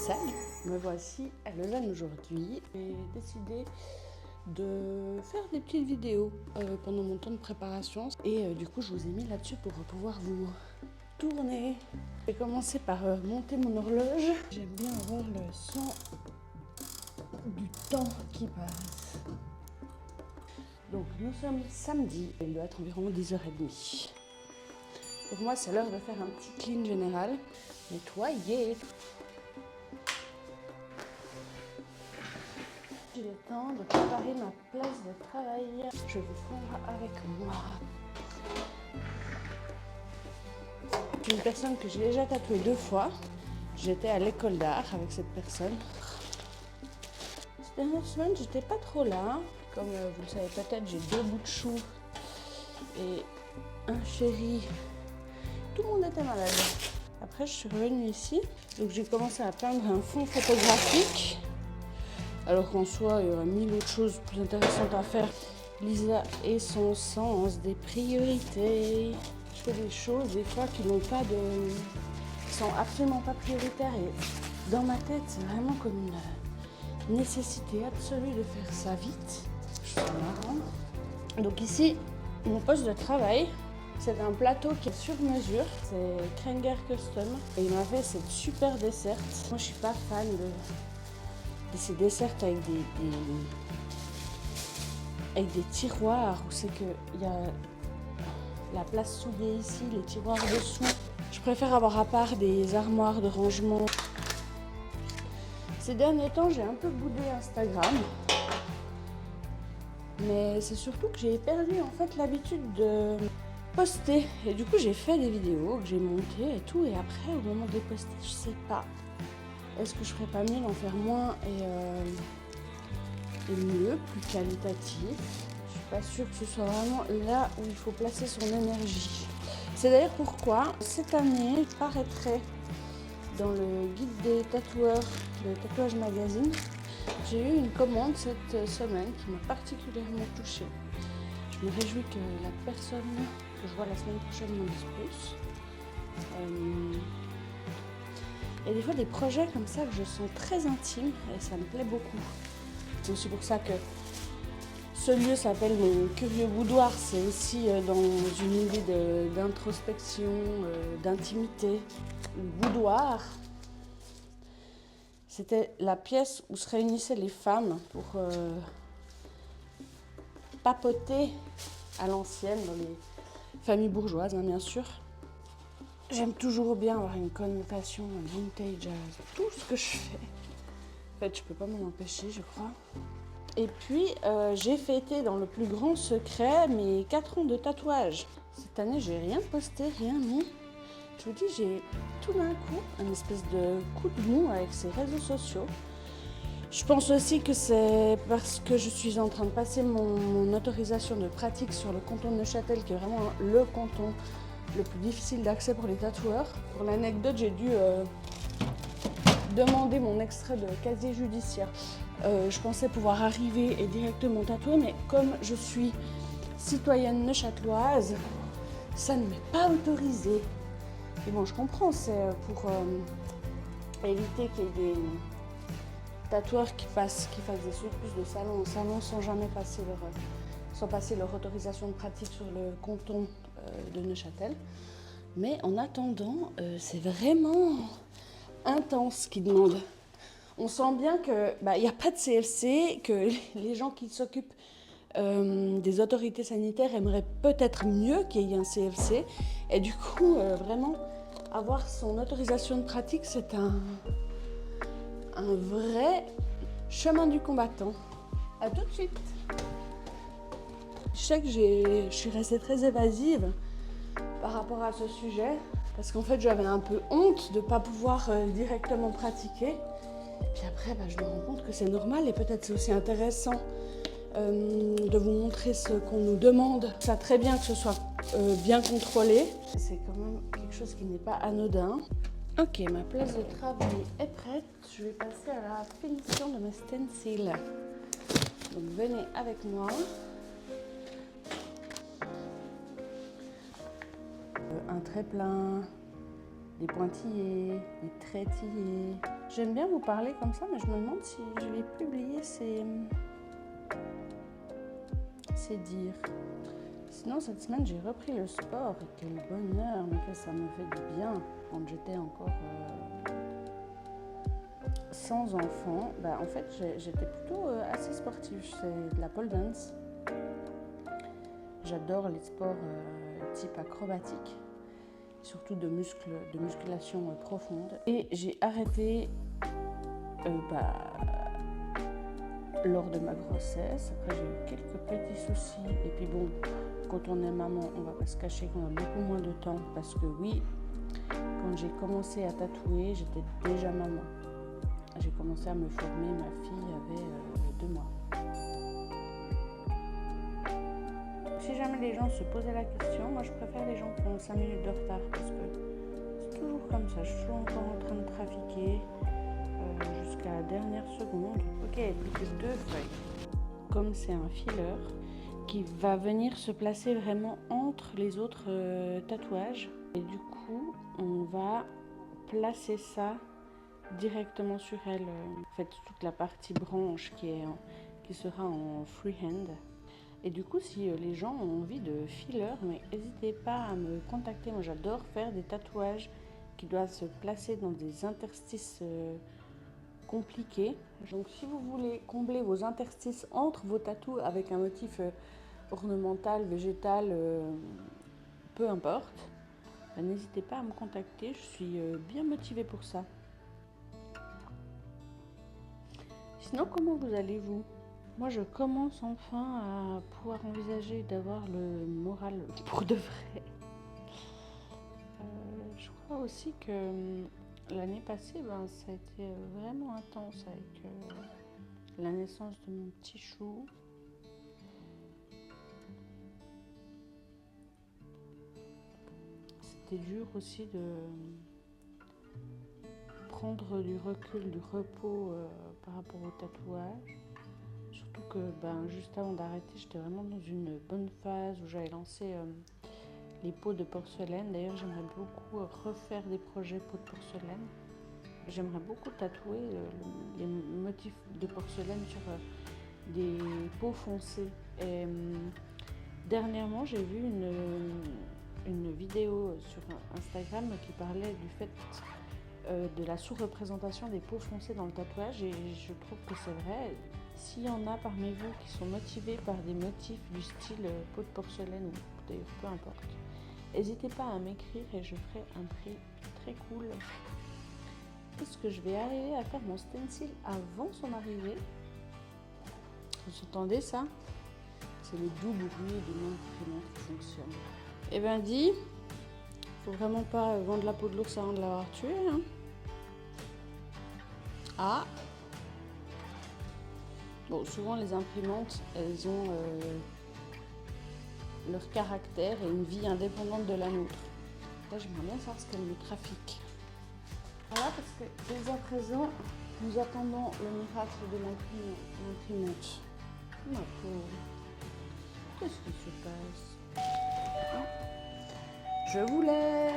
Salut, me voici à Lausanne aujourd'hui. J'ai décidé de faire des petites vidéos pendant mon temps de préparation et du coup je vous ai mis là-dessus pour pouvoir vous tourner. Je vais commencer par monter mon horloge. J'aime bien avoir le son du temps qui passe. Donc nous sommes samedi, il doit être environ 10h30. Pour moi c'est l'heure de faire un petit clean général, nettoyer. J'ai le temps de préparer ma place de travail. Je vous prends avec moi. Je suis une personne que j'ai déjà tatouée 2 fois. J'étais à l'école d'art avec cette personne. Cette dernière semaine, j'étais pas trop là. Comme vous le savez peut-être, j'ai 2 bouts de chou et un chéri. Tout le monde était malade. Après, je suis revenue ici. Donc j'ai commencé à peindre un fond photographique. Alors qu'en soi, il y aurait 1000 autres choses plus intéressantes à faire. Lisa et son sens des priorités. Je fais des choses des fois qui sont absolument pas prioritaires. Et dans ma tête, c'est vraiment comme une nécessité absolue de faire ça vite. Je trouve ça marrant. Donc ici, mon poste de travail, c'est un plateau qui est sur mesure. C'est Krenger Custom. Et il m'a fait cette super desserte. Moi, je suis pas fan de ces desserts avec des tiroirs où c'est qu'il y a la place souillée ici, les tiroirs dessous. Je préfère avoir à part des armoires de rangement. Ces derniers temps, j'ai un peu boudé Instagram. Mais c'est surtout que j'ai perdu en fait l'habitude de poster. Et du coup, j'ai fait des vidéos que j'ai montées et tout. Et après, au moment de les poster, je sais pas. Est-ce que je ferais pas mieux d'en faire moins et mieux, plus qualitatif? Je suis pas sûre que ce soit vraiment là où il faut placer son énergie. C'est d'ailleurs pourquoi cette année, il paraîtrait dans le guide des tatoueurs de Tatouage Magazine, j'ai eu une commande cette semaine qui m'a particulièrement touchée. Je me réjouis que la personne que je vois la semaine prochaine m'en dise plus. Et des fois des projets comme ça que je sens très intimes et ça me plaît beaucoup. C'est aussi pour ça que ce lieu s'appelle mon curieux boudoir. C'est aussi dans une idée d'introspection, d'intimité. Le boudoir, c'était la pièce où se réunissaient les femmes pour papoter à l'ancienne dans les familles bourgeoises, hein, bien sûr. J'aime toujours bien avoir une connotation vintage à tout ce que je fais. En fait, je peux pas m'en empêcher, je crois. Et puis, j'ai fêté dans le plus grand secret mes 4 ans de tatouage. Cette année, j'ai rien posté, rien mis. Je vous dis, j'ai tout d'un coup un espèce de coup de mou avec ces réseaux sociaux. Je pense aussi que c'est parce que je suis en train de passer mon autorisation de pratique sur le canton de Neuchâtel, qui est vraiment le canton le plus difficile d'accès pour les tatoueurs. Pour l'anecdote, j'ai dû demander mon extrait de casier judiciaire. Je pensais pouvoir arriver et directement tatouer, mais comme je suis citoyenne neuchâteloise, ça ne m'est pas autorisé. Et bon, je comprends, c'est pour éviter qu'il y ait des tatoueurs qui fassent des sauts plus de salon en salon sans passer leur autorisation de pratique sur le canton de Neuchâtel. Mais en attendant, c'est vraiment intense ce qu'ils demandent. On sent bien qu'il n'y a pas de CFC, que les gens qui s'occupent des autorités sanitaires aimeraient peut-être mieux qu'il y ait un CFC. Et du coup, vraiment, avoir son autorisation de pratique, c'est un vrai chemin du combattant. À tout de suite. Je sais que je suis restée très évasive par rapport à ce sujet, parce qu'en fait j'avais un peu honte de ne pas pouvoir directement pratiquer. Puis après je me rends compte que c'est normal et peut-être c'est aussi intéressant de vous montrer ce qu'on nous demande. Ça très bien que ce soit bien contrôlé. C'est quand même quelque chose qui n'est pas anodin. Ok, ma place de travail est prête. Je vais passer à la finition de mes stencils. Donc venez avec moi. Un trait plein, des pointillés, des traits tillés. J'aime bien vous parler comme ça, mais je me demande si je vais publier ces dires. Sinon, cette semaine, j'ai repris le sport. Et quel bonheur, mais que ça me fait du bien. Quand j'étais encore sans enfant, en fait, j'étais plutôt assez sportive. Je fais de la pole dance. J'adore les sports type acrobatique, surtout de musculation profonde. Et j'ai arrêté lors de ma grossesse. Après, j'ai eu quelques petits soucis. Et puis bon, quand on est maman, on va pas se cacher qu'on a beaucoup moins de temps. Parce que oui, quand j'ai commencé à tatouer, j'étais déjà maman. J'ai commencé à me former, ma fille avait 2 mois. Si jamais les gens se posaient la question, moi je préfère les gens qui ont 5 minutes de retard parce que c'est toujours comme ça. Je suis toujours encore en train de trafiquer jusqu'à la dernière seconde. Ok, plus que 2 feuilles. Comme c'est un filler qui va venir se placer vraiment entre les autres tatouages. Et du coup, on va placer ça directement sur elle. En fait, toute la partie branche qui sera en freehand. Et du coup, si les gens ont envie de filler, mais n'hésitez pas à me contacter. Moi, j'adore faire des tatouages qui doivent se placer dans des interstices compliqués. Donc, si vous voulez combler vos interstices entre vos tatous avec un motif ornemental, végétal, peu importe, n'hésitez pas à me contacter. Je suis bien motivée pour ça. Sinon, comment vous allez-vous ? Moi, je commence enfin à pouvoir envisager d'avoir le moral pour de vrai. Je crois aussi que l'année passée, ça a été vraiment intense avec la naissance de mon petit chou. C'était dur aussi de prendre du recul, du repos par rapport au tatouage. Surtout que juste avant d'arrêter, j'étais vraiment dans une bonne phase où j'avais lancé les pots de porcelaine. D'ailleurs, j'aimerais beaucoup refaire des projets pots de porcelaine. J'aimerais beaucoup tatouer les motifs de porcelaine sur des peaux foncées. Et dernièrement, j'ai vu une vidéo sur Instagram qui parlait du fait de la sous-représentation des peaux foncées dans le tatouage, et je trouve que c'est vrai. S'il y en a parmi vous qui sont motivés par des motifs du style peau de porcelaine ou d'ailleurs peu importe, n'hésitez pas à m'écrire et je ferai un prix très cool. Est-ce que je vais arriver à faire mon stencil avant son arrivée? Vous entendez ça? C'est le doux bruit d'une imprimante qui fonctionne. Eh ben dis, faut vraiment pas vendre la peau de l'ours avant de l'avoir tué, hein. Ah! Bon, souvent les imprimantes, elles ont leur caractère et une vie indépendante de la nôtre. Là, j'aimerais bien savoir ce qu'elles nous trafiquent. Voilà, parce que dès à présent, nous attendons le miracle de l'imprimante. Ma pauvre, qu'est-ce qui se passe? Je vous laisse.